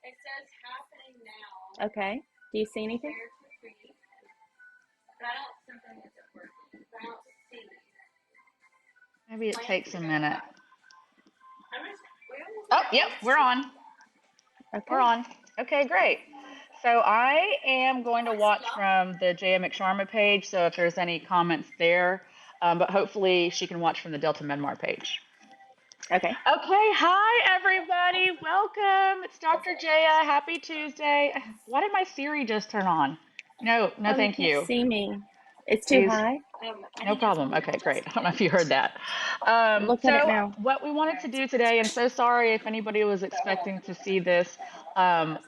It says happening now. Okay. Do you see anything? Prepare for free. But I don't, something isn't working. I don't see. Maybe it Plan takes to a go minute. live. I'm just, we'll Oh, go. yep, we're on. We're Okay. on. Okay, great. So I am going to watch from the J.M. McSharma page, so if there's any comments there, but hopefully she can watch from the Delta Medmar page. Okay. Okay, hi everybody. Welcome. It's Dr. Jaya. Happy Tuesday. Why did my Siri just turn on? No, no, Oh, you thank can't you. see me. It's too Please. high. I No think it's problem. on Okay, your great. I desktop. don't know if you heard that. Look at it So now. what we wanted to do today, and so sorry if anybody was expecting to see this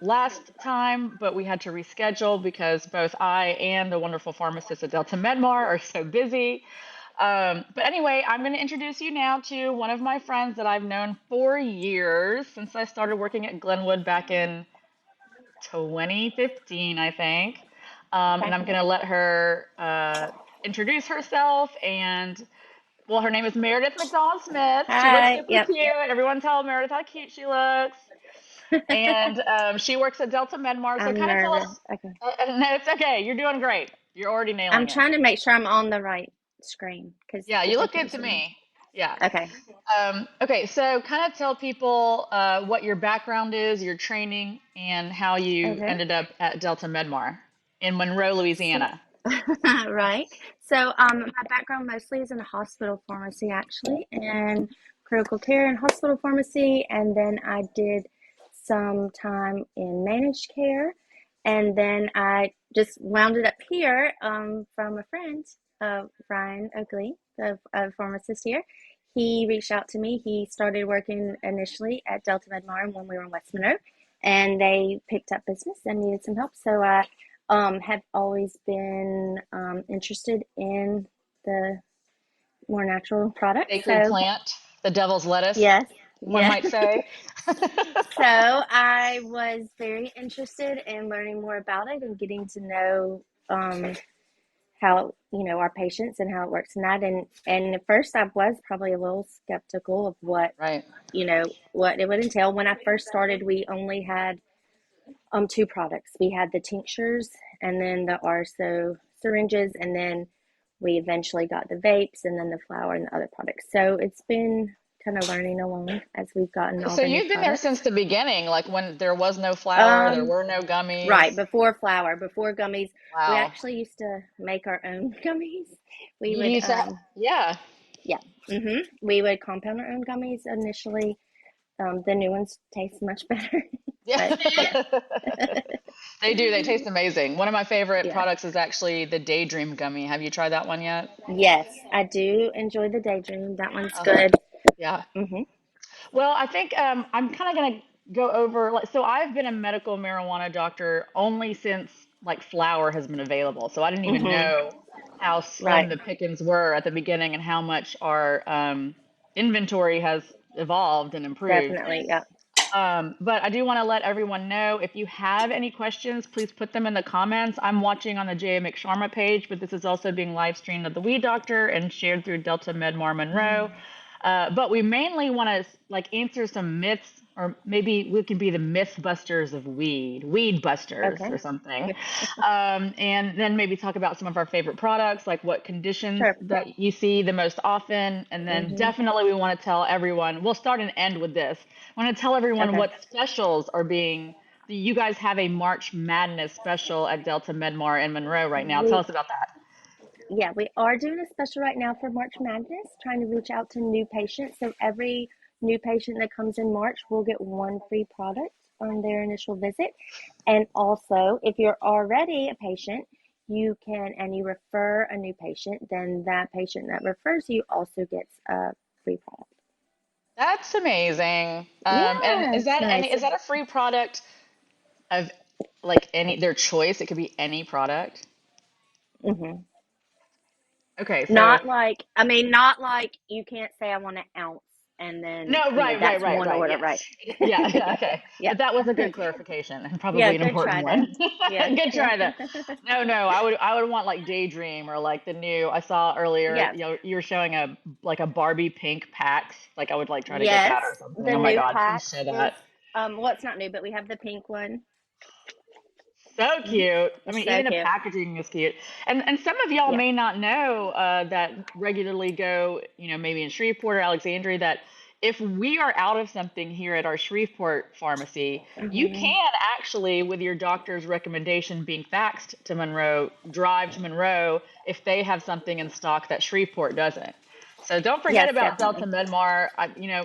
last time, but we had to reschedule because both I and the wonderful pharmacist at Delta Medmar are so busy. But anyway, I'm going to introduce you now to one of my friends that I've known for years since I started working at Glenwood back in 2015, I think. And Okay. I'm going to let her introduce herself. And, well, her name is Meredith Smith. She looks Hi. super Yep. cute. Everyone tell Meredith how cute she looks. And she works at Delta Medmar. So I'm kind of tell nervous. us. Okay. No, it's okay. You're doing great. You're already I'm nailing it. trying to make sure I'm on the right screen because Yeah, you I look good can't to see me. me. Yeah. Okay. Okay, so kind of tell people what your background is, your training, and how you Okay. ended up at Delta Medmar in Monroe, So, Louisiana. right. So, my background mostly is in hospital pharmacy, actually, and critical care and hospital pharmacy. And then I did some time in managed care. And then I just wound it up here from a friend, Ryan Oakley, the pharmacist here. He reached out to me. He started working initially at Delta Medmar when we were in West Monroe, and they picked up business and needed some help. So I have always been interested in the more natural products. Sacred So, plant, the devil's lettuce, yes, one yeah. might say. So, I was very interested in learning more about it and getting to know how, our patients and how it works in that. And at first, I was probably a little skeptical of Right. what it would entail. When I first started, we only had two products. We had the tinctures and then the RSO syringes, and then we eventually got the vapes and then the flour and the other products. So it's been kind of learning along as we've gotten all So the new you've been there products. since the beginning, like when there was no flour, there Um, were no gummies. right, before flour, before gummies, we Wow. actually used to make our own gummies. We You would, used to have, yeah. yeah, we would compound our own gummies initially. The new ones taste much better, Yeah. but yeah, They do. They taste amazing. One of my favorite yeah. products is actually the Daydream gummy. Have you tried that one yet? Yes, I do enjoy the daydream. That one's Oh, good. yeah. Hmm. Well, I think I'm kind of going to go over like so I've been a medical marijuana doctor only since like flour has been available. So I didn't even Hmm. know how slim Right. the pickings were at the beginning and how much our inventory has evolved and improved. Definitely. Yeah. But I do want to let everyone know if you have any questions, please put them in the comments. I'm watching on the J.A. McSharma page, but this is also being live streamed at the Weed Doctor and shared through Delta Medmar Monroe. But we mainly want to like answer some myths, or maybe we could be the myth busters of weed busters Okay. or something. And then maybe talk about some of our favorite products, like what conditions Sure. that you see the most often. And then Hmm. definitely we want to tell everyone, we'll start and end with this. I want to tell everyone Okay. what specials are being. You guys have a March Madness special at Delta Medmar in Monroe right now. Tell We us about that. Yeah, we are doing a special right now for March Madness, trying to reach out to new patients. So every new patient that comes in March will get one free product on their initial visit. And also, if you're already a patient, you can, and you refer a new patient, then that patient that refers you also gets a free product. That's amazing. And Yeah, is it's that nice. any is that a free product of like any their choice? It could be any product. Hmm. Okay, so Not like you can't say I want an ounce and then, no, that's one order, right? yes. Yeah, yeah, Yeah, okay. yeah. But that was a good clarification and Yeah, probably an good important try there. one. Yeah, Good yeah. try though. No, no, I would want like Daydream or like the new I saw earlier, Yeah. you were showing a like a Barbie pink PAX. Like I would like try to get Yes, that or something. the Oh my new God, please packs show is that. Well, it's not new, but we have the pink one. So Hmm. cute. I It's mean, so even the cute. packaging is cute. And some of y'all Yeah. may not know that regularly go, maybe in Shreveport or Alexandria, that if we are out of something here at our Shreveport pharmacy, you Hmm. can actually, with your doctor's recommendation being faxed to Monroe, drive to Monroe if they have something in stock that Shreveport doesn't. So don't forget Yes, about Delta definitely. Medmar.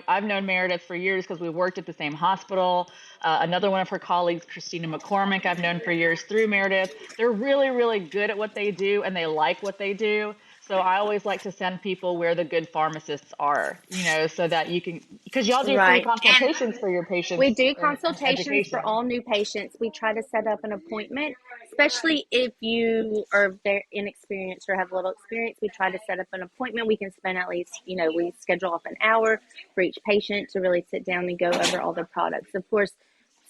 I've known Meredith for years because we worked at the same hospital. Another one of her colleagues, Christina McCormick, I've known for years through Meredith. They're really, really good at what they do and they like what they do. So I always like to send people where the good pharmacists are, so that you can, because y'all do free Right. And consultations for your we patients do and consultations for education. all new patients. We try to set up an appointment, especially if you are very inexperienced or have little experience. We try to set up an appointment. We can spend at least, we schedule off an hour for each patient to really sit down and go over all the products. Of course,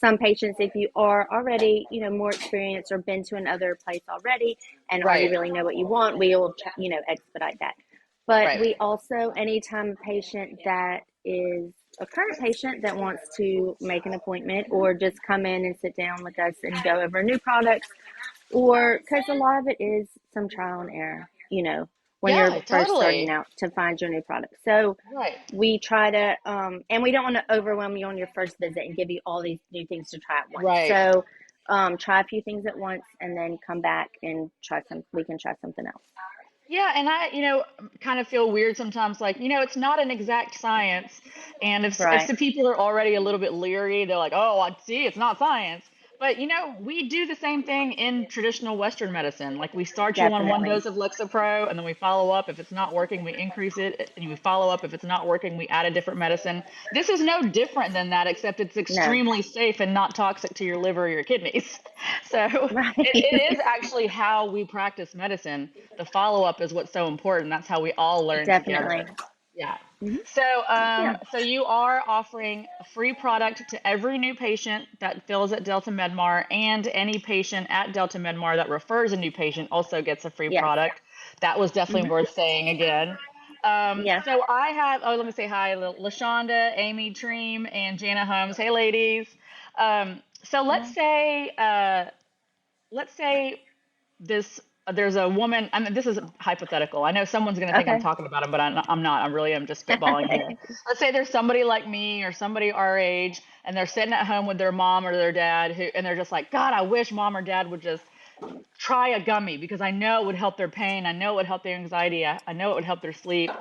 some patients, if you are already, more experienced or been to another place already and already Right, really know what you want, we will, expedite that. But right, we also, anytime a patient that is a current patient that wants to make an appointment or just come in and sit down with us and go over new products, or because a lot of it is some trial and error, when you're yeah, first starting totally, out to find your new product. So right, we try to, and we don't want to overwhelm you on your first visit and give you all these new things to try at once. right. So try a few things at once and then come back and we can try something else. Yeah, and I, kind of feel weird sometimes, like, it's not an exact science. And if Right. some people are already a little bit leery, they're like, oh, I see, it's not science. But, we do the same thing in traditional Western medicine. Like, we start you on one Definitely. dose of Lexapro, and then we follow up. If it's not working, we increase it, and we follow up. If it's not working, we add a different medicine. This is no different than that, except it's No. extremely safe and not toxic to your liver or your kidneys. So it Right. is actually how we practice medicine. The follow up is what's so important. That's how we all learn Definitely. together. Yeah. Hmm. So, Yeah. so you are offering a free product to every new patient that fills at Delta Medmar, and any patient at Delta Medmar that refers a new patient also gets a free Yes. product. That was definitely Hmm. worth saying again. Yes. So I have, oh, let me say hi, LaShonda, Amy Dream, and Jana Holmes. Hey, ladies. So Hi. let's say this there's a woman. I mean, this is hypothetical. I know someone's going to think I'm Okay. talking about him, but I'm not. I'm just spitballing here. Let's say there's somebody like me or somebody our age, and they're sitting at home with their mom or their dad, and they're just like, God, I wish mom or dad would just try a gummy because I know it would help their pain. I know it would help their anxiety. I know it would help their sleep.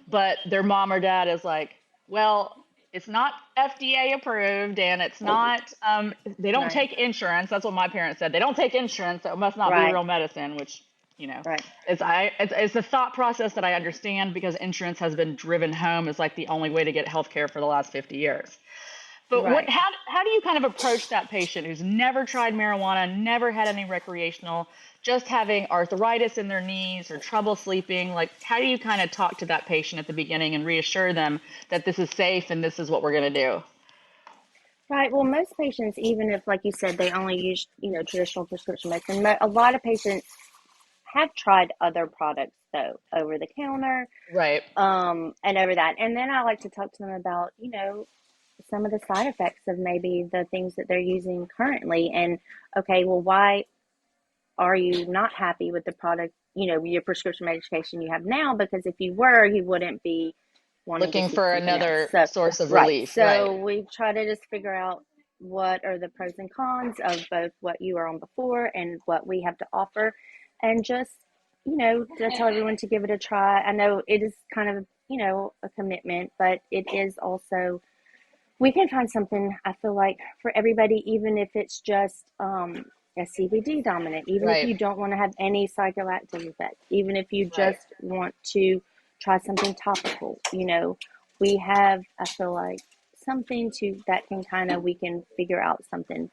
But their mom or dad is like, well, it's not FDA approved, and it's not, they don't Right. take insurance. That's what my parents said. They don't take insurance, so it must not be Right. real medicine, which, you know, Right. it's a thought process that I understand because insurance has been driven home as like the only way to get health care for the last 50 years. But Right. how do you kind of approach that patient who's never tried marijuana, never had any recreational, just having arthritis in their knees or trouble sleeping? Like, how do you kind of talk to that patient at the beginning and reassure them that this is safe and this is what we're going to do? Right. Well, most patients, even if, like you said, they only use, traditional prescription medicine, a lot of patients have tried other products though, over the counter, Right. and over that. And then I like to talk to them about, some of the side effects of maybe the things that they're using currently. And okay, well, why are you not happy with the product, your prescription medication you have now? Because if you were, you wouldn't be wanting to Looking seek for something else. another So, source of right. relief. Right. So we try to just figure out what are the pros and cons of both what you were on before and what we have to offer. And just, to tell everyone to give it a try. I know it is kind of, a commitment, but it is also, we can find something, I feel like, for everybody, even if it's just a CBD dominant, even if Right. you don't want to have any psychoactive effect, even if you Right. just want to try something topical, we have, I feel like, something to that can kind of, we can figure out something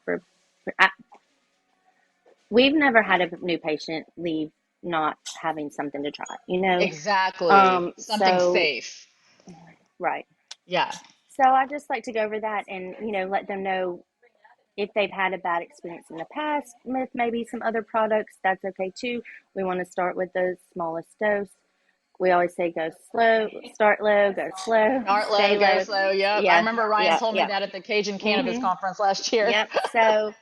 we've never had a new patient leave not having something to try. Exactly. Something So, safe. right. Yeah. So I just like to go over that and, let them know if they've had a bad experience in the past with maybe some other products, that's okay too. We want to start with the smallest dose. we always say go slow, start low, go slow, Start low, stay go low. slow. Yep. I Yeah, remember Ryan yeah, told me yeah. that at the Cajun Cannabis Mhm. Conference last year. Yep. So,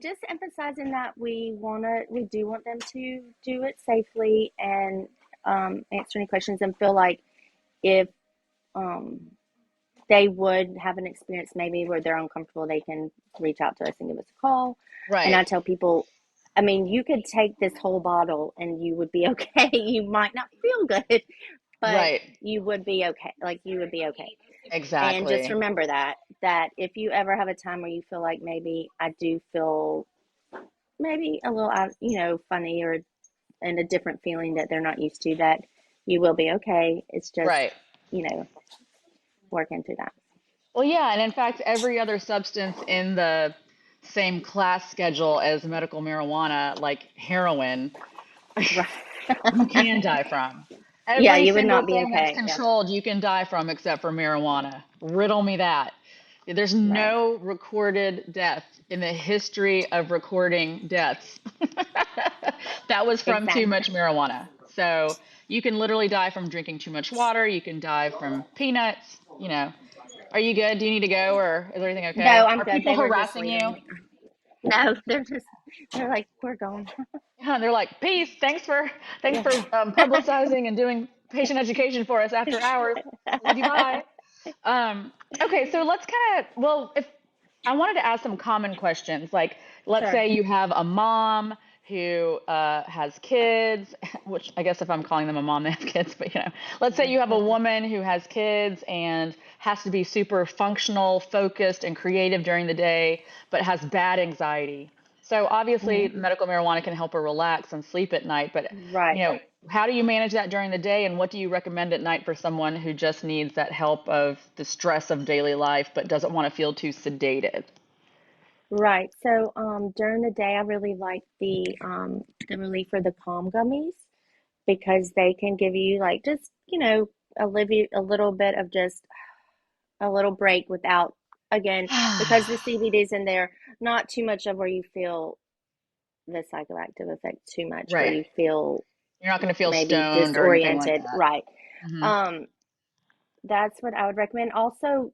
just emphasizing that we do want them to do it safely and answer any questions and feel like if um, they would have an experience maybe where they're uncomfortable, they can reach out to us and give us a call. And Right. I tell people, I mean, you could take this whole bottle and you would be okay. You might not feel good, but Right. you would be okay. Like you would be okay. And just Exactly. remember that if you ever have a time where you feel like maybe I do feel maybe a little funny or and a different feeling that they're not used to, that you will be okay. It's just, Right. you know, working through that. Well, yeah, and in fact, every other substance in the same class schedule as medical marijuana, like heroin, Right. you can die from. Yeah, Every you would single not be thing that's okay. Yeah. controlled, you can die from except for marijuana. Riddle me that. There's Right. no recorded death in the history of recording deaths that was from too Exactly. much marijuana. So you can literally die from drinking too much water. You can die from peanuts. Are you good? Do you need to go, or is everything No, okay? I'm Are good. people They were just harassing leaving you? me. No, they're like, we're going. Yeah, and they're like, "Peace. Thanks Yeah. for publicizing and doing patient education for us after hours. Love you. Bye." Okay, so let's kind of, well, if I wanted to ask some common questions, like let's Sure. say you have a mom who has kids, which I guess if I'm calling them a mom, they have kids, but let's say you have a woman who has kids and has to be super functional, focused, and creative during the day, but has bad anxiety. So obviously, Hmm. medical marijuana can help her relax and sleep at night, but Right. how do you manage that during the day, and what do you recommend at night for someone who just needs that help of the stress of daily life but doesn't want to feel too sedated? Right. So, during the day, I really like the relief for the calm gummies because they can give you like just, a little bit of just a little break without, again, because the CBD is in there, not too much of where you feel the psychoactive effect too much, where Right. you feel You're not going to feel maybe stoned or anything like disoriented. that. Right. Hmm. Um, that's what I would recommend. Also,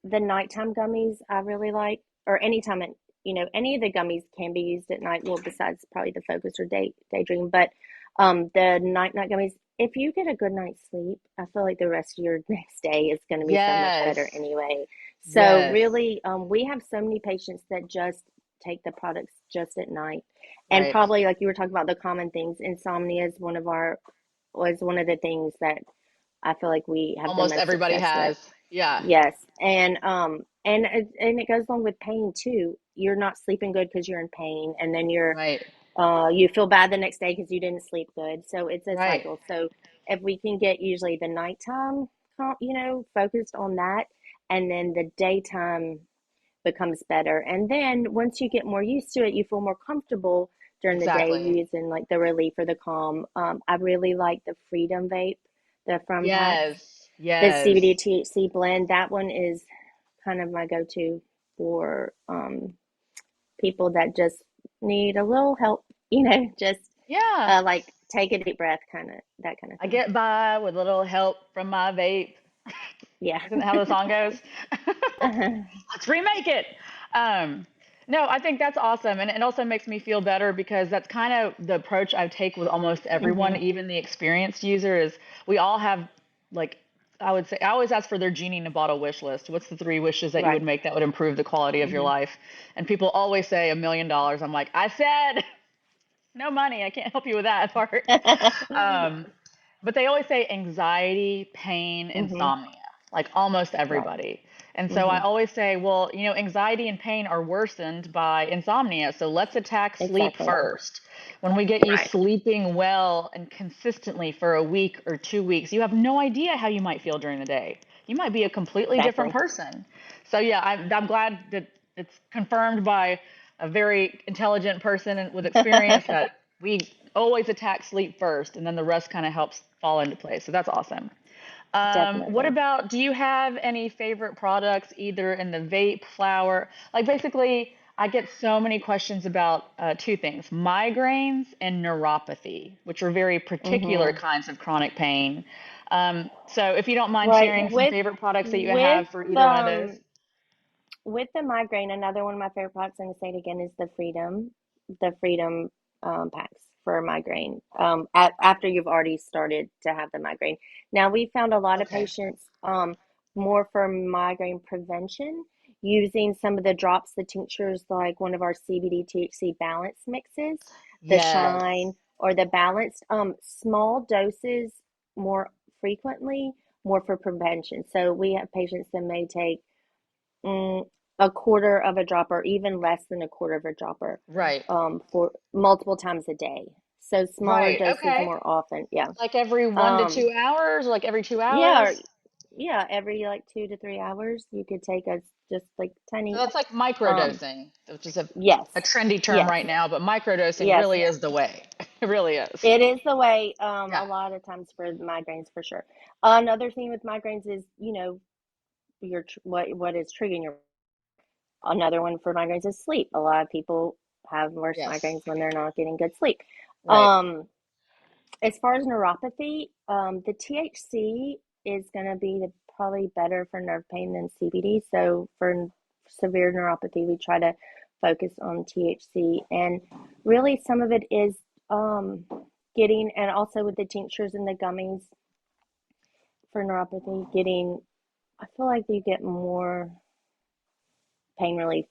the nighttime gummies I really like, or anytime any of the gummies can be used at night. Well, besides probably the focus or daydream, but the night gummies. If you get a good night's sleep, I feel like the rest of your next day is going to be so much better Yes. anyway. So Yes. really, we have so many patients that just take the products just at night, and Right. probably like you were talking about the common things. Insomnia is was one of the things that I feel like we have the Almost most everybody success with. has. Yeah. Yes, and it goes along with pain too. You're not sleeping good because you're in pain, and then Right. you feel bad the next day because you didn't sleep good. So it's a Right. cycle. So if we can get usually the nighttime, focused on that, and then the daytime becomes better. And then once you get more used to it, you feel more comfortable during the day Exactly. using like the relief or the calm. I really like the Freedom Vape, the From Packs, Yes. the CBD Yes. THC blend. That one is kind of my go-to for people that just need a little help, just Yeah. like take a deep breath, kind of that kind of I thing. get by with a little help from my vape. Yeah. Isn't that how the song goes? Uh-huh. Let's remake it. Um, no, I think that's awesome. And it also makes me feel better because that's kind of the approach I take with almost everyone, Hmm. even the experienced user, is we all have, like, I would say, I always ask for their genie in a bottle wish list. What's the three wishes that you would Right. make that would improve the quality of your Hmm. life? And people always say $1 million. I'm like, I said no money. I can't help you with that part. Um, but they always say anxiety, pain, Hmm. insomnia, like almost Right. everybody. And so I Hmm. always say, well, anxiety and pain are worsened by insomnia. So let's attack sleep Exactly. first. When we get you Right. sleeping well and consistently for a week or 2 weeks, you have no idea how you might feel during the day. You might be a completely different Exactly. person. So yeah, I'm glad that it's confirmed by a very intelligent person with experience that we always attack sleep first, and then the rest kind of helps fall into place. So that's awesome. What Definitely. about, do you have any favorite products either in the vape, flower? Like basically, I get so many questions about two things, migraines and neuropathy, which are very particular Hmm. kinds of chronic pain. So if you don't mind Right. sharing some favorite products that you With have for either one of those. um with the migraine, another one of my favorite products, I'm gonna say it again, is the Freedom packs for migraine. After you've already started to have the migraine. Now we found a lot of Okay. patients more for migraine prevention using some of the drops, the tinctures, like one of our CBD THC balance mixes, the Yes. Shine or the Balanced. Small doses more frequently, more for prevention. So we have patients that may take mm, a quarter of a dropper, even less than a quarter of a dropper, Right. for multiple times a day. So smaller Right. doses Okay. more often. Yeah. Like every one to Um, 2 hours, like every two yeah, hours. yeah, every like 2 to 3 hours, you could take a just like So tiny, that's like um, microdosing, which is yes, a trendy term yes, right now, but microdosing yes. really is the way. It really is. It is the way, a Yeah. lot of times for migraines for sure. Another thing with migraines is, what is triggering your. Another one for migraines is sleep. A lot of people have worse Yes. migraines when they're not getting good sleep. Right. Um, as far as neuropathy, the THC is going to be probably better for nerve pain than CBD. So for severe neuropathy, we try to focus on THC, and really some of it is getting, and also with the tinctures and the gummies for neuropathy, getting. I feel like you get more pain relief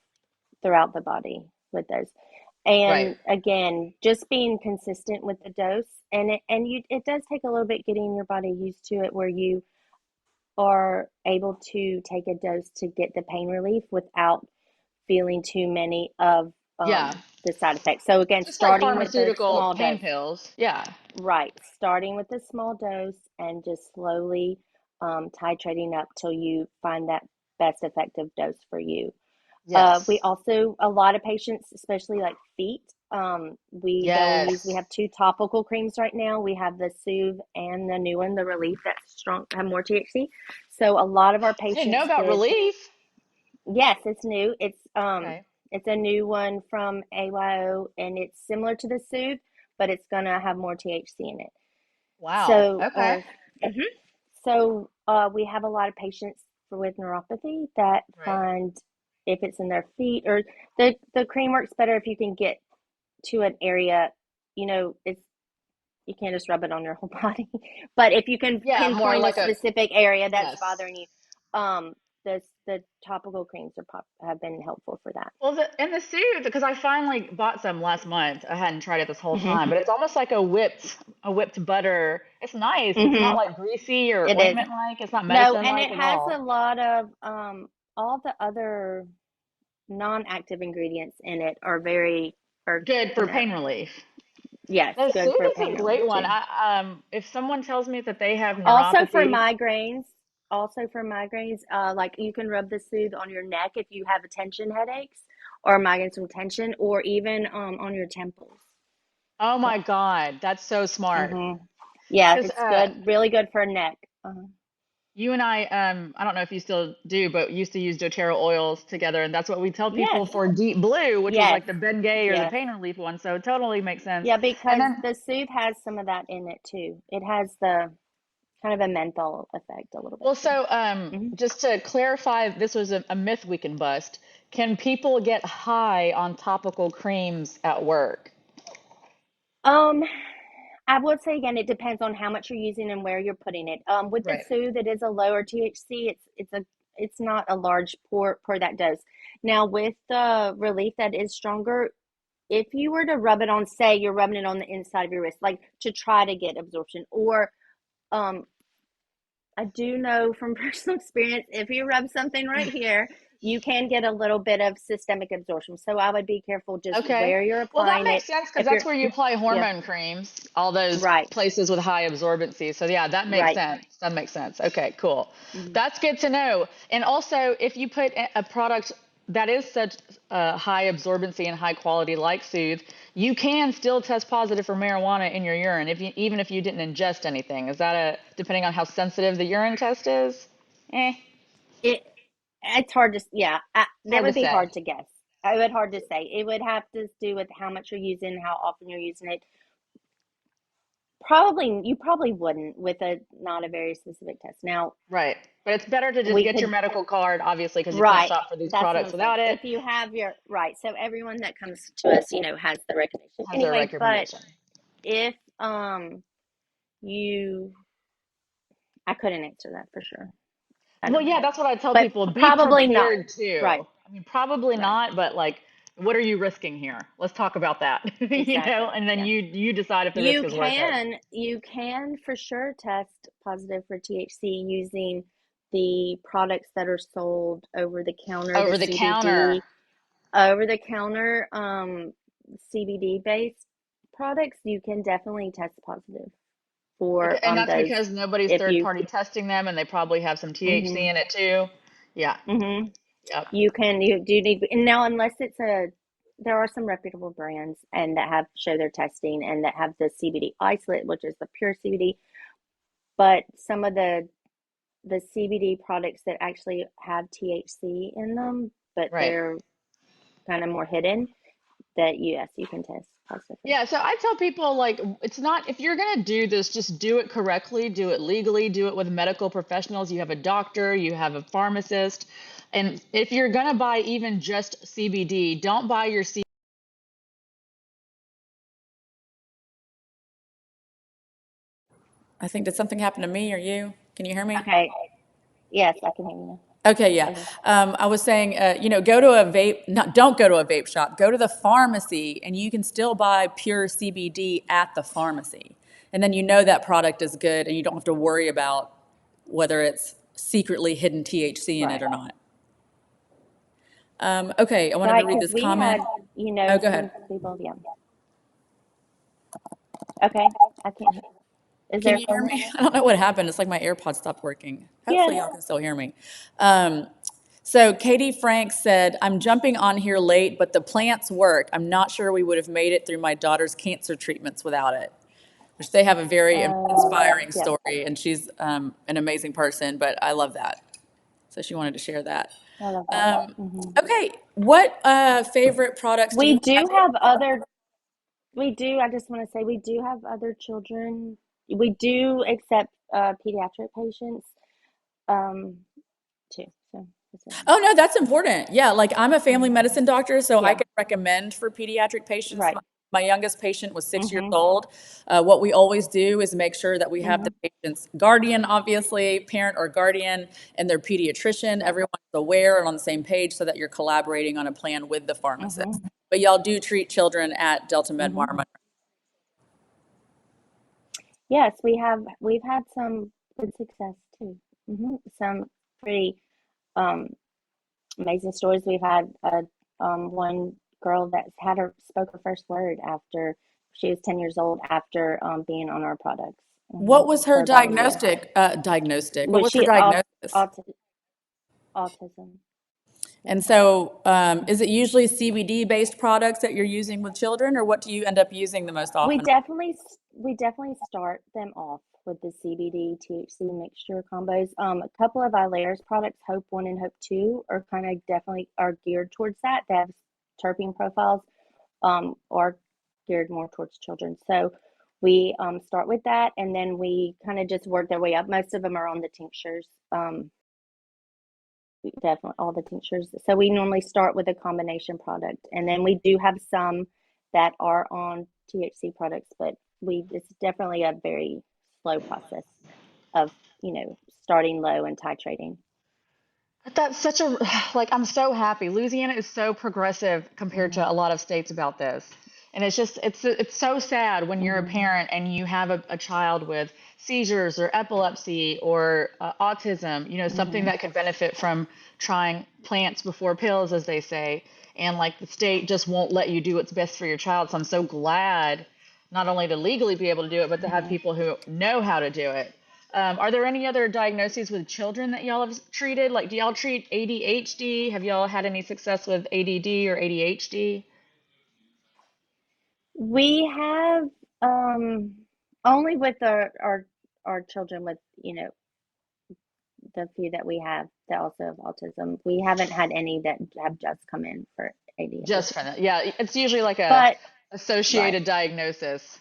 throughout the body with those. Right. And again, just being consistent with the dose, and it does take a little bit getting your body used to it, where you are able to take a dose to get the pain relief without feeling too many of Yeah. the side effects. So again, Just like starting with the pharmaceutical small pain dose, pills. Yeah. right? Starting with the small dose and just slowly titrating up till you find that best effective dose for you. We Yes. also, a lot of patients, especially like feet, we Yes. have two topical creams right now. We have the Soothe and the new one, the Relief, that's strong, have more THC. So a lot of our I didn't know patients about with, relief. yes, it's new. Okay. It's a new one from AYO, and it's similar to the Soothe, but it's gonna have more THC in it. Wow. So, Okay. mhm. We have a lot of patients with neuropathy that Right. find, if it's in their feet, or the cream works better if you can get to an area, it's, you can't just rub it on your whole body, but if you can Yeah, more pinpoint a like a specific area that's yes. bothering you, um, the topical creams have been helpful for that. Well, and the soothe because I finally bought some last month. I hadn't tried it this whole Hmm. time, but it's almost like a whipped butter. It's nice. It's not Hmm. like greasy or It is. ointment like. It's not No, medicine and like it at has a all. lot of all the other non-active ingredients in it are Good for gonna, pain relief. yes, The good soothe for is a pain relief great one. too. If someone tells me that they have Also for neuropathy, migraines, like you can rub the Soothe on your neck if you have a tension headaches or migraines from tension, or even on your temples. oh So, my God, that's so smart. yeah, Because it's good, really good for neck. you and I don't know if you still do, but used to use doTERRA oils together, and that's what we tell people Yes, for Deep Blue, which was yes, like the Bengay or the yes. pain relief one. So it totally makes sense. Yeah, And because then, the Soothe has some of that in it too. It has the kind of a menthol effect a little bit well, too. so just to clarify, this was a myth we can bust. Can people get high on topical creams at work? Um, I would say again, it depends on how much you're using and where you're putting it. With the Right. Soothe, it is a lower THC. It's not a large pour that does. Now with the Relief, that is stronger. If you were to rub it on, say you're rubbing it on the inside of your wrist, like to try to get absorption, or um, I do know from personal experience, if you rub something right here, you can get a little bit of systemic absorption. So I would be careful just Okay. where you're Well, that applying makes it. sense because If that's you're, where you apply yeah, hormone creams, all those right, places with high absorbency. So yeah, that makes right. sense. That makes sense. Okay, cool. Mhm. That's good to know. And also, if you put a product that is such high absorbency and high quality like Soothe, you can still test positive for marijuana in your urine even if you didn't ingest anything. Is that depending on how sensitive the urine test is? Eh, It it's hard to, yeah, that hard to would be say. hard to guess. I would hard to say. It would have to do with how much you're using, how often you're using it. Probably, you probably wouldn't with a not a very specific test. Now, Right. But it's better to just we get your could, medical card, obviously, because you can't right. shop for these That's what products I'm saying. without it. If you have your, right. So everyone that comes to us, has the recommendation Has their anyway, but recommendation. if you, I couldn't answer that for sure. I Well, don't yeah, know. that's what I tell But people. Be probably not. prepared Right, too. I mean, probably right. not, but like, what are you risking here? Let's talk about that. Exactly. And then Yeah. you decide if the risk You is worth it. can you can for sure test positive for THC using the products that are sold over the counter, the Over the counter. CBD over the counter CBD based products. You can definitely test positive for And that's those because nobody's if third you party testing them and they probably have some THC mhm in it too. Yeah. mhm Yep. you do need, and now unless it's a, there are some reputable brands and that have show their testing and that have the CBD isolate, which is the pure CBD. But some of the CBD products that actually have THC in them, but Right. they're kind of more hidden, that yes, you can test positive for. Yeah, so I tell people like it's not if you're gonna do this, just do it correctly, do it legally, do it with medical professionals. You have a doctor, you have a pharmacist, and if you're gonna buy even just CBD, don't buy your C. I think, did something happen to me or you? Can you hear me? Okay, yes, I can hear you Okay, yeah. now. Okay. I was saying, go to a vape, not, don't go to a vape shop, go to the pharmacy and you can still buy pure CBD at the pharmacy. And then you know that product is good and you don't have to worry about whether it's secretly hidden THC in it Right, or not. Okay, I wanted to right, read because this we comment. had, Oh, go some ahead. people, yeah. Okay, I can't hear. Is Can there you hear someone? me? I don't know what happened. It's like my AirPods stopped working. Yes. Hopefully, y'all can still hear me. Um, so, Katie Frank said, I'm jumping on here late, but the plants work. I'm not sure we would have made it through my daughter's cancer treatments without it. Which they have a very inspiring Yes, story, and she's an amazing person, but I love that. So, she wanted to share that. I love that. Um, Hmm. okay, what favorite products do you We have? do have other. We do. I just want to say we do have other children. We do accept pediatric patients too. So that's it. Oh, no, that's important. Yeah, like I'm a family Mhm. medicine doctor, so I Yeah. can recommend for pediatric patients. Right. My youngest patient was 6 years Mhm. old. What we always do is make sure that we have the Mhm. patient's guardian, obviously, parent or guardian, and their pediatrician. Right. Everyone's aware and on the same page so that you're collaborating on a plan with the pharmacist. Mhm. But y'all do treat children at Delta Mhm. Medmar. Yes, we have. We've had some good success too. Some pretty um amazing stories. We've had one girl that had her spoke her first word after she was 10 years old after being on our products What was her for about a year. diagnostic? What Was was her she diagnosis? autism? Yeah. And so, is it usually CBD based products that you're using with children, or what do you end up using the most We often? definitely we definitely start them off with the CBD THC mixture combos. A couple of Ilera's products, Hope 1 and Hope 2, are kind of definitely are geared towards that. They have terpene profiles are geared more towards children. So we start with that, and then we kind of just work their way up. Most of them are on the tinctures. Definitely all the tinctures. So we normally start with a combination product, and then we do have some that are on THC products, but it's definitely a very slow process of, starting low and titrating. That's such a like I'm so happy. Louisiana is so progressive compared Hmm. to a lot of states about this. And it's so sad when you're a Hmm. parent and you have a child with seizures or epilepsy or autism, something Hmm. that could benefit from trying plants before pills, as they say, and like the state just won't let you do what's best for your child. So I'm so glad not only to legally be able to do it, but to have Hmm. people who know how to do it. Are there any other diagnoses with children that y'all have treated? Like, do y'all treat ADHD? Have y'all had any success with ADD or ADHD? We have only with our children with, the few that we have that also have autism. We haven't had any that have just come in for Just ADHD. from that. Yeah, it's usually like a But right. associated diagnosis.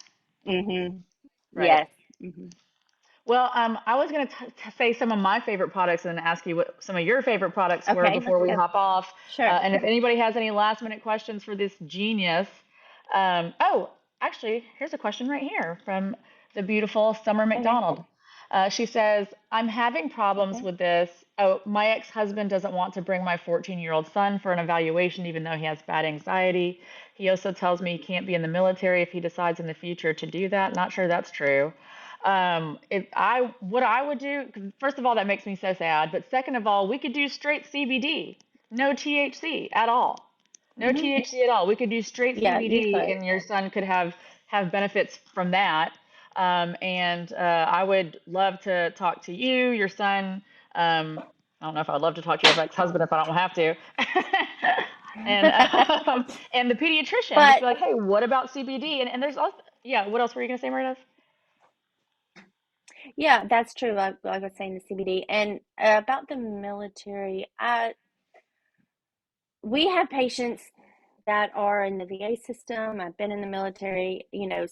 Right. Yes. hmm Well, I was going to say some of my favorite products and then ask you what some of your favorite products were Okay, let's before we go. hop off. Sure. And if anybody has any last minute questions for this genius, oh, actually, here's a question right here from the beautiful Summer Okay. McDonald. She says, I'm having problems Okay. with this. Oh, my ex-husband doesn't want to bring my 14-year-old son for an evaluation, even though he has bad anxiety. He also tells me he can't be in the military if he decides in the future to do that. Not sure that's true. If I what I would do, 'cause first of all, that makes me so sad. But second of all, we could do straight CBD, no THC at all, no hmm THC at all. We could do straight Yeah, you CBD, could. and your son could have benefits from that. And I would love to talk to you, your son. I don't know if I'd love to talk to your ex-husband if I don't have to. and and the pediatrician, just But be like, hey, what about CBD? And there's also, yeah. What else were you gonna say, Meredith? yeah, that's true. Like I was saying, the CBD and about the military, we have patients that are in the VA system. I've been in the military,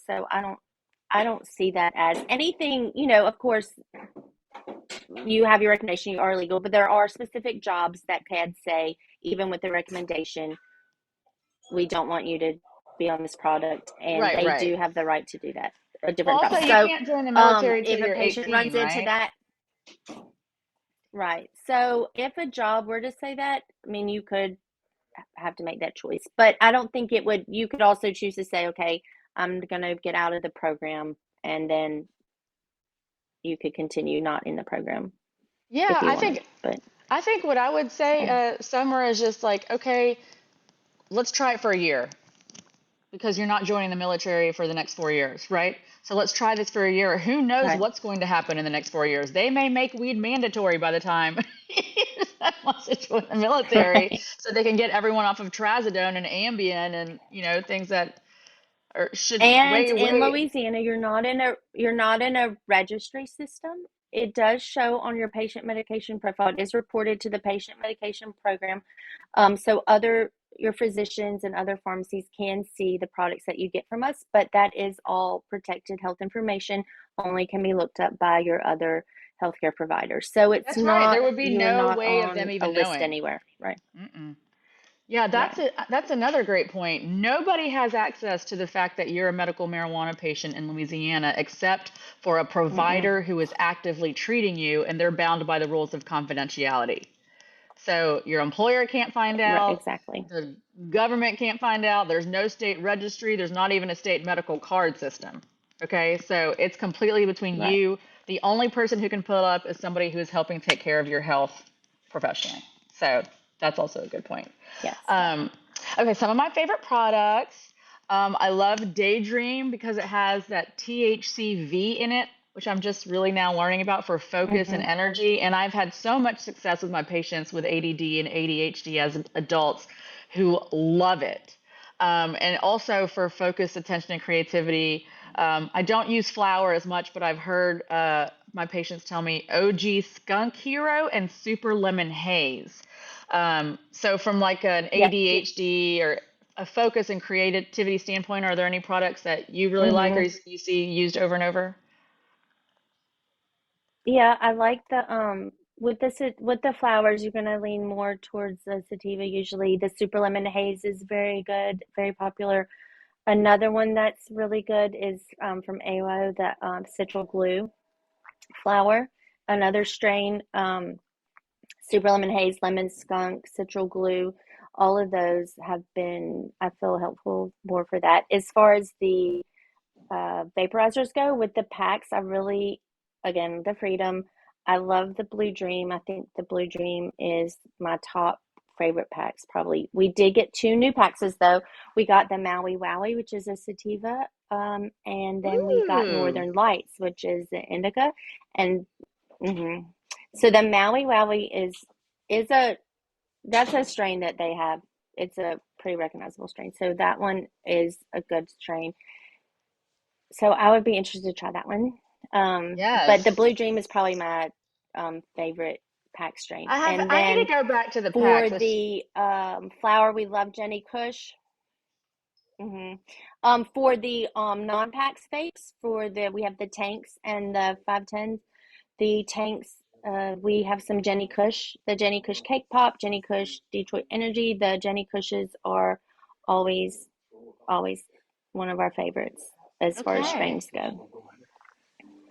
so I don't see that as anything, of course, you have your recommendation, you are legal, but there are specific jobs that can say, even with the recommendation, we don't want you to be on this product, and Right, they right. do have the right to do that, Well, different also, jobs. you So, can't join the military till if a you're patient 18, runs into right? that, right. So, if a job were to say that, I mean, you could have to make that choice, but I don't think it would. You could also choose to say, okay, I'm going to get out of the program, and then you could continue not in the program Yeah, if you wanted. But I think what I would say, so, Summer, is just like, okay, let's try it for a year because you're not joining the military for the next 4 years, right? So let's try this for a year. Who knows right. what's going to happen in the next 4 years? They may make weed mandatory by the time he wants to join the military, Right. so they can get everyone off of trazodone and Ambien and things that are should And way in way. Louisiana, you're not in a registry system. It does show on your patient medication profile. It is reported to the patient medication program. So your physicians and other pharmacies can see the products that you get from us, but that is all protected health information, only can be looked up by your other healthcare providers. So That's right. There would be you're no not way of them on a even list knowing. anywhere, right? Mm-mm. Yeah, Right. that's another great point. Nobody has access to the fact that you're a medical marijuana patient in Louisiana except for a Mm-mm. provider who is actively treating you, and they're bound by the rules of confidentiality. So your employer can't find Right, out, exactly. the government can't find out, there's no state registry, there's not even a state medical card system. Okay, so it's completely between Right. you. The only person who can pull up is somebody who is helping take care of your health professionally. So that's also a good point. Yes. Um, okay, some of my favorite products. I love Daydream because it has that THCV in it, which I'm just really now learning about for focus and Mm-hmm. energy. And I've had so much success with my patients with ADD and ADHD as adults who love it. And also for focus, attention, and creativity. I don't use flower as much, but I've heard my patients tell me OG Skunk Hero and Super Lemon Haze. So from like an Yes. ADHD or a focus and creativity standpoint, are there any products that you really like or Mm-hmm. you see used over and over? Yeah, I like the with the flowers, you're gonna lean more towards the sativa usually. The super lemon haze is very good, very popular. Another one that's really good is from AO, the citral glue flower. Another strain, super lemon haze, lemon skunk, citral glue. All of those have been, I feel, helpful more for that. As far as the vaporizers go with the packs, I really, again, the Freedom. I love the Blue Dream. I think the Blue Dream is my top favorite packs, probably. We did get two new packs, though. We got the Maui Wowie, which is a sativa, and then we got Ooh. Northern Lights, which is the indica. And hmm so the Maui Wowie is a that's a strain that they have. It's a pretty recognizable strain. So that one is a good strain. So I would be interested to try that one. But the Yes. Blue Dream is probably my favorite pack strains. I have. And I need then to go back to the for packs. the flower, we love Jenny Kush. hmm for the non-packs vapes, we have the tanks and the 510s. The tanks, we have some Jenny Kush, the Jenny Kush Cake Pop, Jenny Kush Detroit Energy. The Jenny Kushes are always, always one of our favorites as far as Okay. strains go.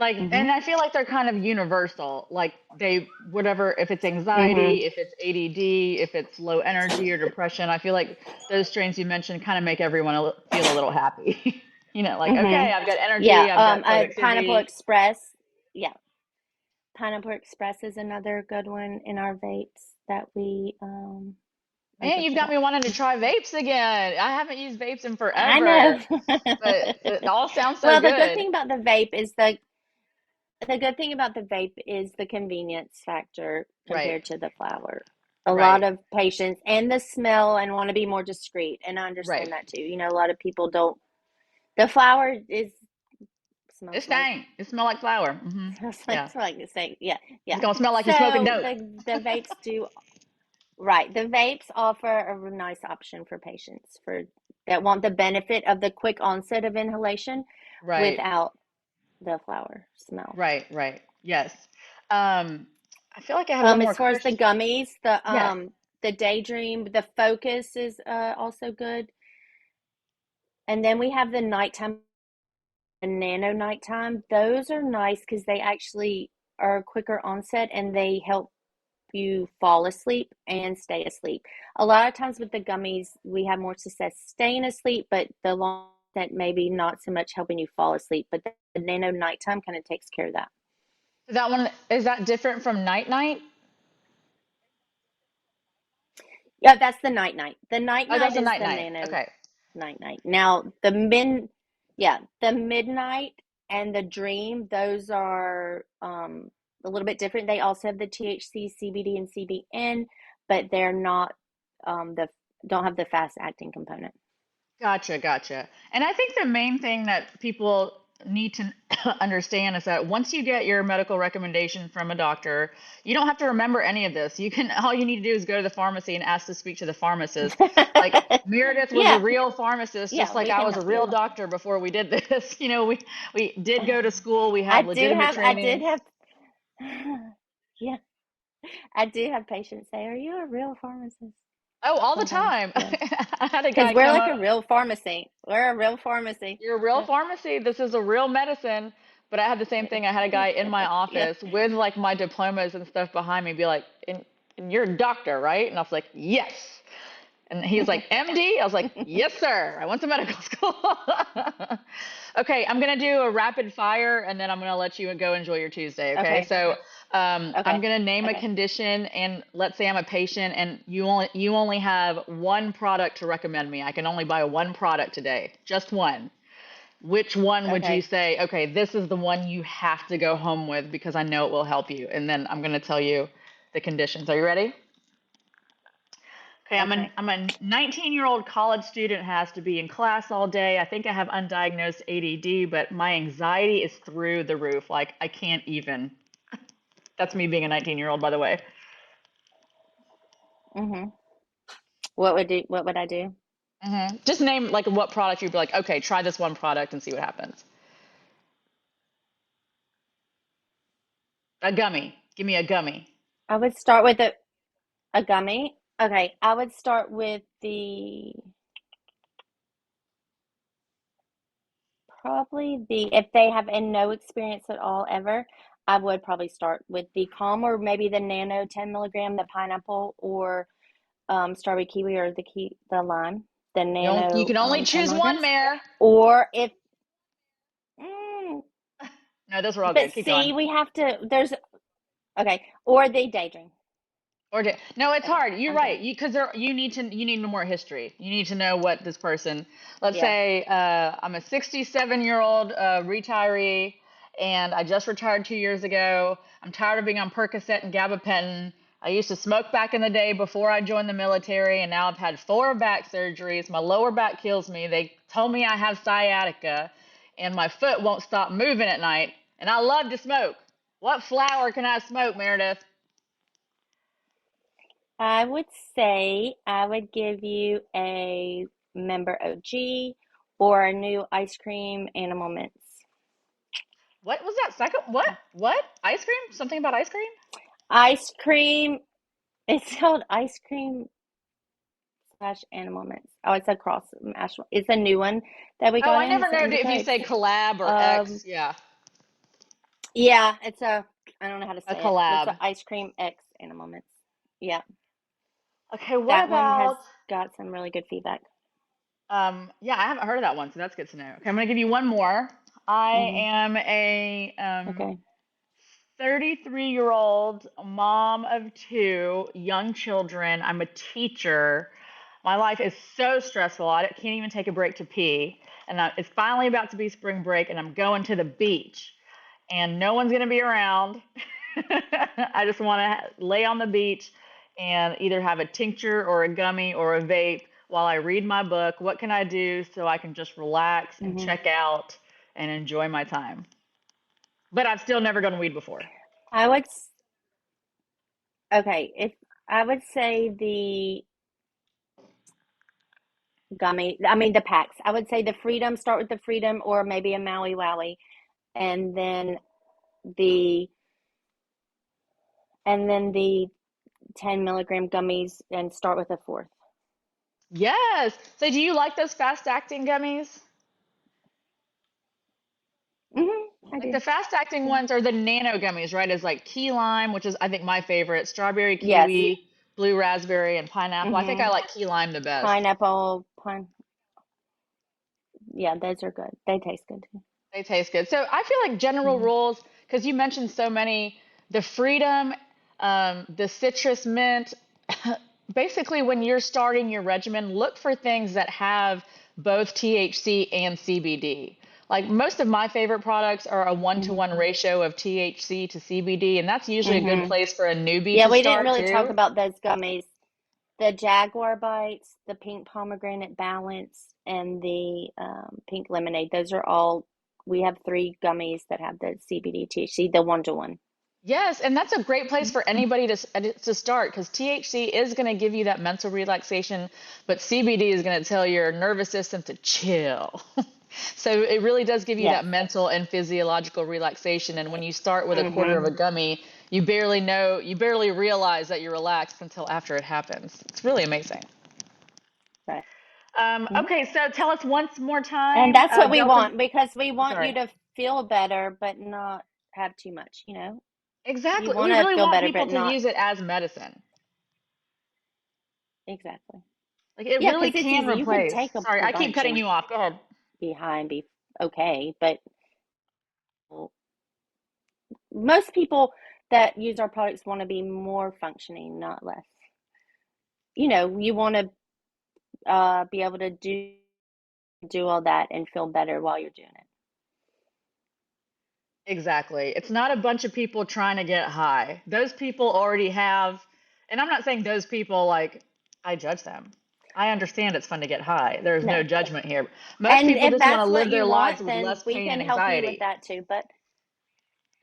Like, hmm and I feel like they're kind of universal. Like they, whatever, if it's hmm anxiety, if it's ADD, if it's low energy or depression, I feel like those strains you mentioned kind of make everyone feel a little happy. Like, okay, hmm I've got Yeah, energy, I've got Pineapple productivity. Express. Yeah, Pineapple Express is another good one in our vapes that we like Man, up you've to got that. me wanting to try vapes again. I haven't used vapes in I forever, know. but it all sounds so Well, the good good. thing about the vape is the good thing about the vape is the convenience factor Right, compared to the flower. A lot right, of patients and the smell and want to be more discreet, and I right. understand that too. A lot of people don't. The flower is It smells like stank. It smell like flour. smells like Yeah. it's like the same. Yeah, It's yeah. gonna smell like you're smoking So dope. the vapes do right. The vapes offer a nice option for patients for that want the benefit of the quick onset of inhalation Right. without the flower smell. Right, right. Yes. Um, I feel like I have one more As far as the question. gummies, Yes. the Daydream, the Focus is also good. And then we have the nighttime, the Nano nighttime. Those are nice because they actually are quicker onset and they help you fall asleep and stay asleep. A lot of times with the gummies, we have more success staying asleep, but the long that maybe not so much helping you fall asleep. But the Nano nighttime kind of takes care of that. That one, is that different from night night? Yeah, that's the night night. The night Oh, that's night a is night the night. Nano Okay. night night. Now yeah, the midnight and the dream, those are a little bit different. They also have the THC, CBD, and CBN, but they're not the don't have the fast acting component. Gotcha, gotcha. And I think the main thing that people need to understand is that once you get your medical recommendation from a doctor, you don't have to remember any of this. All you need to do is go to the pharmacy and ask to speak to the pharmacist. Like Meredith was a Yeah, real pharmacist, just yeah, like we I can was a help you. real doctor before we did this. We did go to school, we had legitimate I did training. have, yeah, I do have patients say, "Are you a real pharmacist?" Oh, all the Sometimes, time. yeah. I had a Because guy we're come like up. a real pharmacy. We're a real pharmacy. You're a real Yeah. pharmacy. This is a real medicine. But I had the same thing. I had a guy in my Yeah. office with like my diplomas and stuff behind me be like, and you're a doctor, right? And I was like, yes. And he was like, MD? I was like, yes, sir. I went to medical school. Okay, I'm going to do a rapid fire and then I'm going to let you go enjoy your Tuesday. Okay. Okay. So I'm Okay. going to name a Okay. condition and let's say I'm a patient and you only have one product to recommend me. I can only buy one product today, just one. Which one would you Okay. say, okay, this is the one you have to go home with because I know it will help you? And then I'm going to tell you the conditions. Are you ready? Okay, Okay. I'm a 19-year-old college student, has to be in class all day. I think I have undiagnosed ADD, but my anxiety is through the roof. Like I can't even. That's me being a 19-year-old, by the way. Mhm. What would I do? Just name like what product you'd be like, okay, try this one product and see what happens. A gummy. Give me a gummy. I would start with a gummy. Okay. I would start with the probably the if they have no experience at all ever, I would probably start with the Calm or maybe the Nano 10 milligram, the pineapple or strawberry kiwi or the lime, the You Nano can only 10 choose one, milligrams. Mayor. Or if mm, No, those are all but good. Keep going. see, we have to. There's okay, or the daydream. No, it's Okay, hard. You're I'm right. done. You need more history. You need to know what this person. Let's Yeah. say I'm a 67-year-old retiree, and I just retired 2 years ago. I'm tired of being on Percocet and gabapentin. I used to smoke back in the day before I joined the military, and now I've had 4 back surgeries. My lower back kills me. They told me I have sciatica, and my foot won't stop moving at night. And I love to smoke. What flower can I smoke, Meredith? I would say I would give you a member OG or a new ice cream animal mints. What was that second? What? What? Ice cream? Something about ice cream? Ice cream, it's called ice cream slash animal mints. Oh, it's a cross. It's a new one that we Oh, got I in. never It's an know if you indica. say It's collab or um X. Yeah, yeah, it's a I don't know how to a say it, but it's an collab. ice cream X animal mints. Yeah, Okay, what that one has about got some really good feedback. yeah, I haven't heard of that one, so that's good to know. Okay, I'm gonna give you one more. I Hmm. am a Okay. 33-year-old mom of two young children. I'm a teacher. My life is so stressful. I can't even take a break to pee. And it's finally about to be spring break, and I'm going to the beach. And no one's going to be around. I just want to lay on the beach and either have a tincture or a gummy or a vape while I read my book. What can I do so I can just relax and Hmm. check out and enjoy my time? But I've still never done weed before. I would okay, if I would say the the packs. I would say the Freedom, start with the Freedom or maybe a Maui Wowie, and then the the 10 milligram gummies and start with a fourth. Yes. So do you like those fast acting gummies? I Like the do. fast acting Yeah. ones are the nano gummies, right? Is like key lime, which is I think my favorite, strawberry, Yes. kiwi, blue raspberry, and pineapple. I think I Mm-hmm. like key lime the best. Pineapple, yeah, those are good. They taste good too. They taste good. So I feel like general Hmm. rules, because you mentioned so many, the freedom, the citrus mint. Basically, when you're starting your regimen, look for things that have both THC and CBD. Like most of my favorite products are a Hmm. 1-to-1 ratio of THC to CBD, and that's usually a good Hmm. place for a newbie Yeah, to we didn't start really talk too. about those gummies. The Jaguar Bites, the Pink Pomegranate Balance, and the Pink Lemonade. Those are all, we have three gummies that have the CBD THC, the 1-to-1. Yes, and that's a great place for anybody to start because THC is going to give you that mental relaxation, but CBD is going to tell your nervous system to chill. So it really does give you Yes. that mental and physiological relaxation. And when you start with a quarter of Hmm. a gummy, you barely know, you barely realize that you're relaxed until after it happens. It's really amazing. Right. Hmm. Okay, so tell us once more And time, that's what we Delta. want because we Oh, want you sorry. to feel better, but not have too much, You Exactly. want We to really feel want better, people but to not use it as medicine. exactly. Like it Yeah, really because it's can easy. You can replace. take Sorry, a I keep bunch cutting and you off. Go ahead. be high and be okay, but most people that use our products want to be more functioning, not less. You want to be able to do all that and feel better while you're doing it. Exactly. It's not a bunch of people trying to get high. Those people already have, and I'm not saying those people like I judge them. I understand it's fun to get high. There's no No. judgment here. Most And people if just want to that's what live their you lives want, with then less we pain can and help you with anxiety. that too. But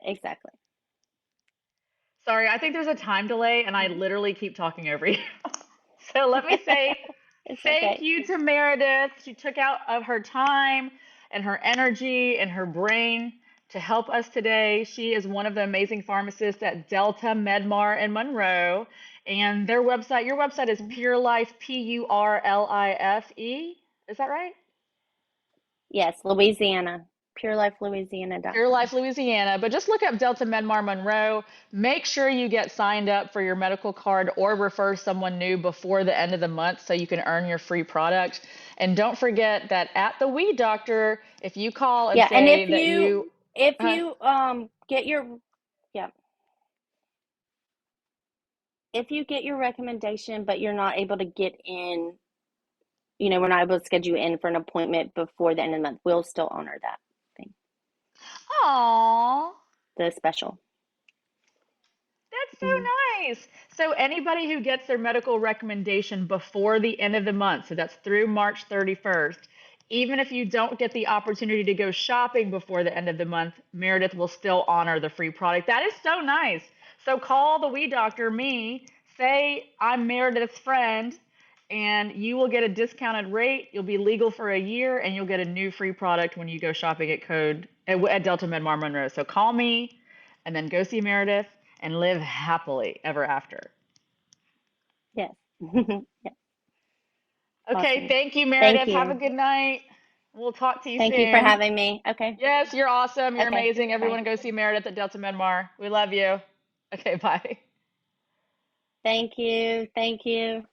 exactly. Sorry, I think there's a time delay and I literally keep talking over you. So let me say It's thank okay. you to Meredith. She took out of her time and her energy and her brain to help us today. She is one of the amazing pharmacists at Delta Medmar in Monroe. And their website, your website is Pure Life, Purlife. Is that right? Yes, Louisiana. PureLifeLouisiana.com. Pure Life, Louisiana. But just look up Delta Medmar Monroe. Make sure you get signed up for your medical card or refer someone new before the end of the month so you can earn your free product. And don't forget that at the Weed Doctor, if you call and Yeah, and say that you, if uh, you get your yeah, if you get your recommendation but you're not able to get in, we're not able to schedule you in for an appointment before the end of the month, we'll still honor that thing, aw, the special. that's so Mhm. nice. So anybody who gets their medical recommendation before the end of the month, so that's through March 31st, even if you don't get the opportunity to go shopping before the end of the month, Meredith will still honor the free product. That is so nice. So call the Weed Doctor, me, say I'm Meredith's friend, and you will get a discounted rate. You'll be legal for a year, and you'll get a new free product when you go shopping at Delta Medmar Monroe. So call me, and then go see Meredith and live happily ever after. Yes. Yes. Okay, Awesome. thank you, Thank Meredith. Have a you. good night. We'll talk to you Thank you for soon. having me. Okay. Yes, you're awesome. You're Okay. amazing. Bye. Everyone go see Meredith at Delta Medmar. We love you. Okay, bye. Thank you. Thank you.